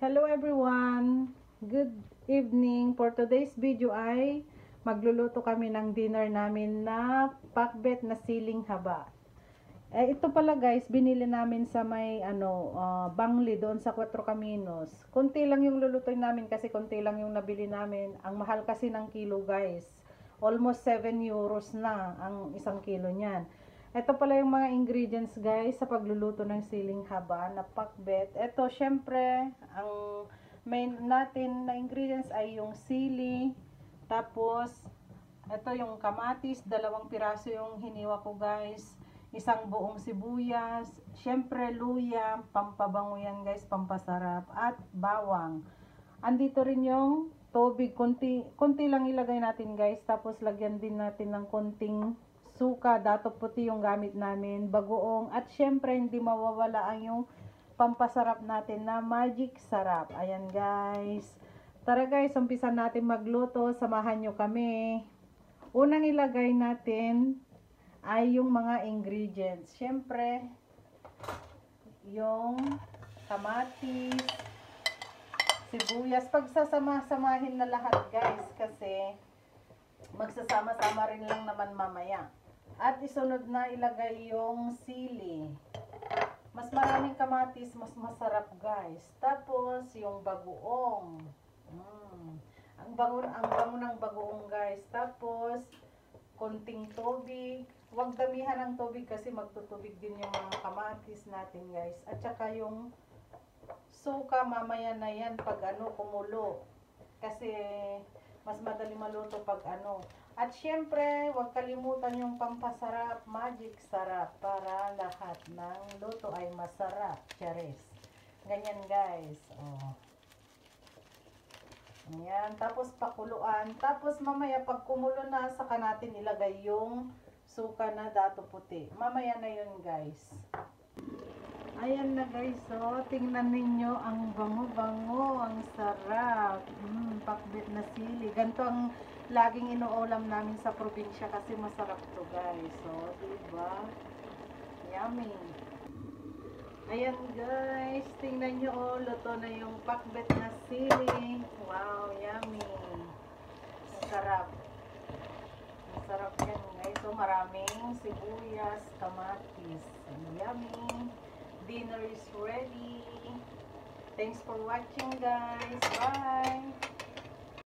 Hello everyone! Good evening! For today's video ay magluluto kami ng dinner namin na pakbet na siling haba. Ito pala guys, binili namin sa may Bangli doon sa Cuatro Caminos. Konti lang yung lulutuin namin kasi konti lang yung nabili namin. Ang mahal kasi ng kilo guys. Almost 7 euros na ang isang kilo niyan. Ito pala yung mga ingredients guys sa pagluluto ng siling haba na pakbet. Ito syempre, ang main natin na ingredients ay yung sili. Tapos, ito yung kamatis, 2 piraso yung hiniwa ko guys. Isang buong sibuyas. Syempre, luya, pampabango yan guys, pampasarap. At bawang. Andito rin yung tubig, konti lang ilagay natin guys. Tapos, lagyan din natin ng konting suka, dato puti yung gamit namin, bagoong, at syempre hindi mawawala ang yung pampasarap natin na magic sarap. Ayan guys. Tara guys, umpisan natin magluto. Samahan nyo kami. Unang ilagay natin ay yung mga ingredients. Syempre, yung kamatis, sibuyas. Pagsasama-samahin na lahat guys kasi magsasama-sama rin lang naman mamaya. At isunod na ilagay yung sili. Mas maraming kamatis, mas masarap guys. Tapos yung bagoong. Ang bango ng bagoong guys. Tapos konting tubig. Huwag damihan ng tubig kasi magtutubig din yung mga kamatis natin guys. At saka yung suka mamaya na yan pag kumulo. Kasi mas madali maluto pag At syempre, huwag kalimutan yung pampasarap, magic sarap, para lahat ng luto ay masarap. Charis. Ganyan guys. Oh. Ayan. Tapos pakuluan. Tapos mamaya pag kumulo na, saka natin ilagay yung suka na dato puti. Mamaya na yun guys. Ayan na guys, so tingnan ninyo ang bango-bango, ang sarap. Pakbet na sili. Ganito ang laging inuulam namin sa probinsya kasi masarap to guys. So, diba? Yummy. Ayan guys, tingnan nyo oh, luto na yung pakbet na sili. Wow, yummy. Masarap. Masarap yan guys. So, maraming sibuyas, kamatis. Yummy. Dinner is ready. Thanks for watching guys. Bye!